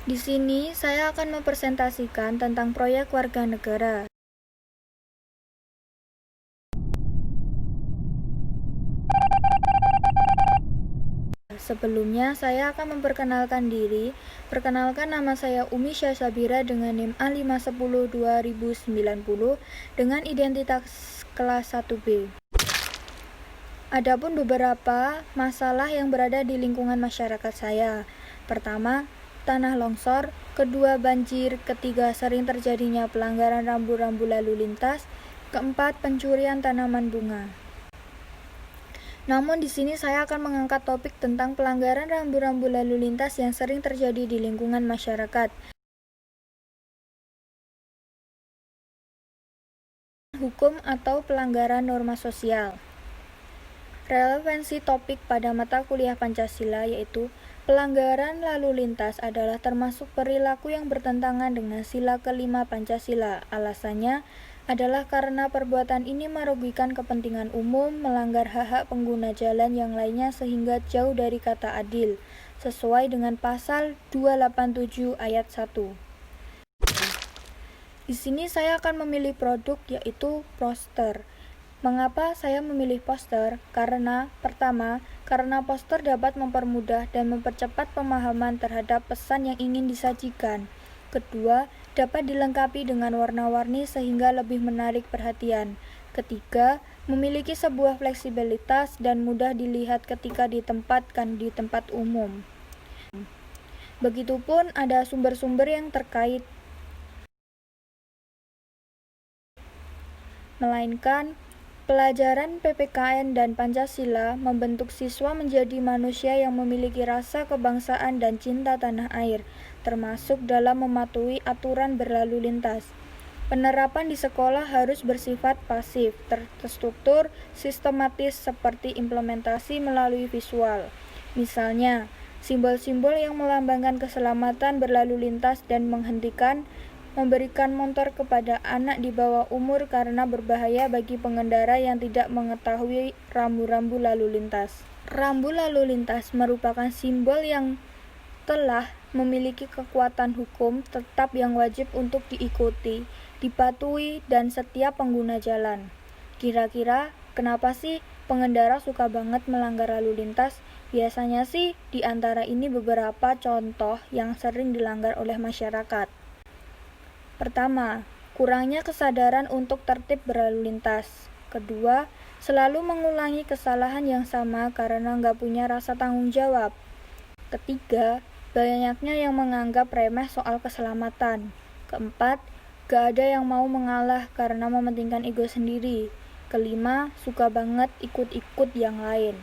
Di sini saya akan mempresentasikan tentang proyek warga negara. Sebelumnya, saya akan memperkenalkan diri. Perkenalkan, nama saya Umi Syasabira dengan NIM A510-2090 dengan identitas kelas 1B. Adapun beberapa masalah yang berada di lingkungan masyarakat saya. Pertama, tanah longsor. Kedua, banjir. Ketiga, sering terjadinya pelanggaran rambu-rambu lalu lintas. Keempat, pencurian tanaman bunga. Namun di sini saya akan mengangkat topik tentang pelanggaran rambu-rambu lalu lintas yang sering terjadi di lingkungan masyarakat. Hukum atau pelanggaran norma sosial. Relevansi topik pada mata kuliah Pancasila yaitu pelanggaran lalu lintas adalah termasuk perilaku yang bertentangan dengan sila kelima Pancasila. Alasannya adalah karena perbuatan ini merugikan kepentingan umum, melanggar hak-hak pengguna jalan yang lainnya sehingga jauh dari kata adil, sesuai dengan pasal 287 ayat 1. Di sini saya akan memilih produk yaitu poster. Mengapa saya memilih poster? Pertama, karena poster dapat mempermudah dan mempercepat pemahaman terhadap pesan yang ingin disajikan. Kedua, dapat dilengkapi dengan warna-warni sehingga lebih menarik perhatian. Ketiga, memiliki sebuah fleksibilitas dan mudah dilihat ketika ditempatkan di tempat umum. Begitupun ada sumber-sumber yang terkait, melainkan pelajaran PPKN dan Pancasila membentuk siswa menjadi manusia yang memiliki rasa kebangsaan dan cinta tanah air, termasuk dalam mematuhi aturan berlalu lintas. Penerapan di sekolah harus bersifat pasif, terstruktur, sistematis seperti implementasi melalui visual. Misalnya, simbol-simbol yang melambangkan keselamatan berlalu lintas dan memberikan motor kepada anak di bawah umur karena berbahaya bagi pengendara yang tidak mengetahui rambu-rambu lalu lintas. Rambu lalu lintas merupakan simbol yang telah memiliki kekuatan hukum tetap yang wajib untuk diikuti, dipatuhi, dan setiap pengguna jalan. Kira-kira kenapa sih pengendara suka banget melanggar lalu lintas? Biasanya sih di antara ini beberapa contoh yang sering dilanggar oleh masyarakat. Pertama, kurangnya kesadaran untuk tertib berlalu lintas. Kedua, selalu mengulangi kesalahan yang sama karena nggak punya rasa tanggung jawab. Ketiga, banyaknya yang menganggap remeh soal keselamatan. Keempat, gak ada yang mau mengalah karena mementingkan ego sendiri. Kelima, suka banget ikut-ikut yang lain.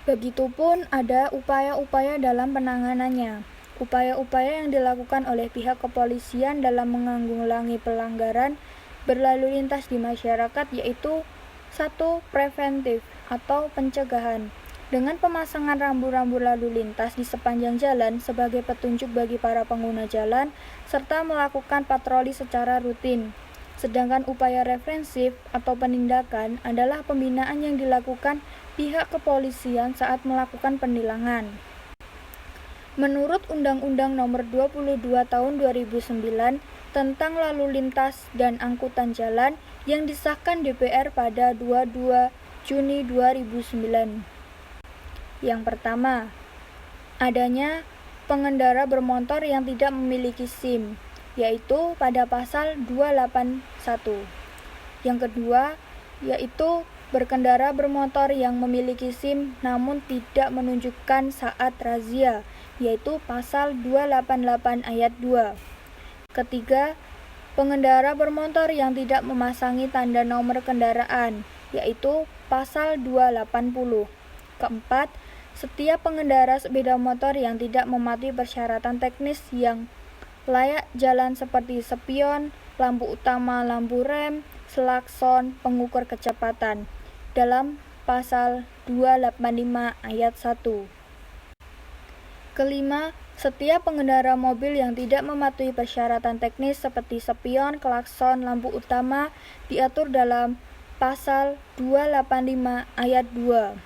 Begitupun ada upaya-upaya dalam penanganannya. Upaya-upaya yang dilakukan oleh pihak kepolisian dalam menanggulangi pelanggaran berlalu lintas di masyarakat yaitu 1. Preventif atau pencegahan. Dengan pemasangan rambu-rambu lalu lintas di sepanjang jalan sebagai petunjuk bagi para pengguna jalan, serta melakukan patroli secara rutin. Sedangkan upaya represif atau penindakan adalah pembinaan yang dilakukan pihak kepolisian saat melakukan penilangan. Menurut Undang-Undang Nomor 22 Tahun 2009 tentang Lalu Lintas dan Angkutan Jalan yang disahkan DPR pada 22 Juni 2009. Yang pertama, adanya pengendara bermotor yang tidak memiliki SIM, yaitu pada pasal 281. Yang kedua, yaitu berkendara bermotor yang memiliki SIM namun tidak menunjukkan saat razia, yaitu pasal 288 ayat 2. Ketiga, pengendara bermotor yang tidak memasangi tanda nomor kendaraan, yaitu pasal 280. Keempat, setiap pengendara sepeda motor yang tidak mematuhi persyaratan teknis yang layak jalan seperti spion, lampu utama, lampu rem, klakson, pengukur kecepatan dalam pasal 285 ayat 1. Kelima, setiap pengendara mobil yang tidak mematuhi persyaratan teknis seperti spion, klakson, lampu utama diatur dalam pasal 285 ayat 2.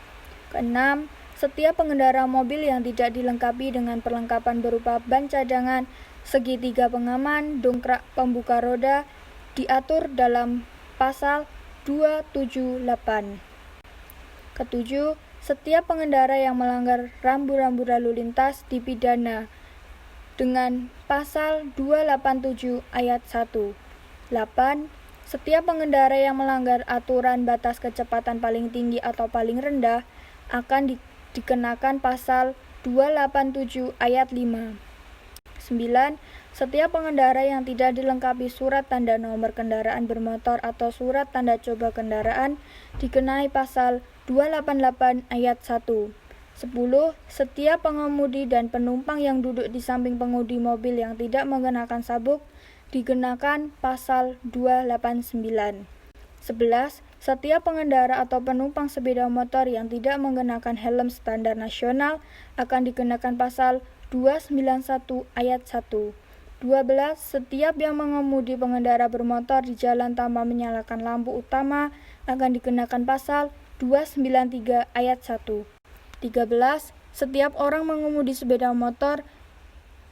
Keenam, setiap pengendara mobil yang tidak dilengkapi dengan perlengkapan berupa ban cadangan, segitiga pengaman, dongkrak pembuka roda, diatur dalam pasal 278. Ketujuh, setiap pengendara yang melanggar rambu-rambu lalu lintas dipidana dengan pasal 287 ayat 1. 8. Setiap pengendara yang melanggar aturan batas kecepatan paling tinggi atau paling rendah akan dikenakan pasal 287 ayat 5. 9. Setiap pengendara yang tidak dilengkapi surat tanda nomor kendaraan bermotor atau surat tanda coba kendaraan dikenai pasal 288 ayat 1. 10. Setiap pengemudi dan penumpang yang duduk di samping pengemudi mobil yang tidak mengenakan sabuk dikenakan pasal 289. 11. Setiap pengendara atau penumpang sepeda motor yang tidak mengenakan helm standar nasional akan dikenakan pasal 291 ayat 1. 12. Setiap yang mengemudi pengendara bermotor di jalan tanpa menyalakan lampu utama akan dikenakan pasal 293 ayat 1. 13. Setiap orang mengemudi sepeda motor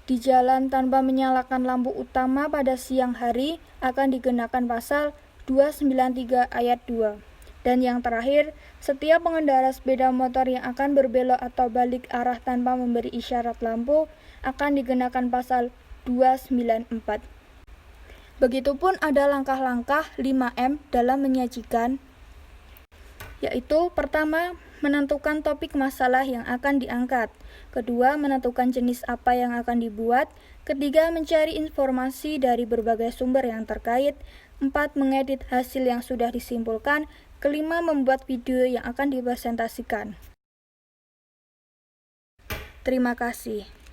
di jalan tanpa menyalakan lampu utama pada siang hari akan dikenakan pasal 293 ayat 2. Dan yang terakhir, setiap pengendara sepeda motor yang akan berbelok atau balik arah tanpa memberi isyarat lampu akan dikenakan pasal 294. Begitupun ada langkah-langkah 5M dalam menyajikan, yaitu pertama, menentukan topik masalah yang akan diangkat. Kedua, menentukan jenis apa yang akan dibuat. Ketiga, mencari informasi dari berbagai sumber yang terkait. 4. Mengedit hasil yang sudah disimpulkan. Kelima, membuat video yang akan dipresentasikan. Terima kasih.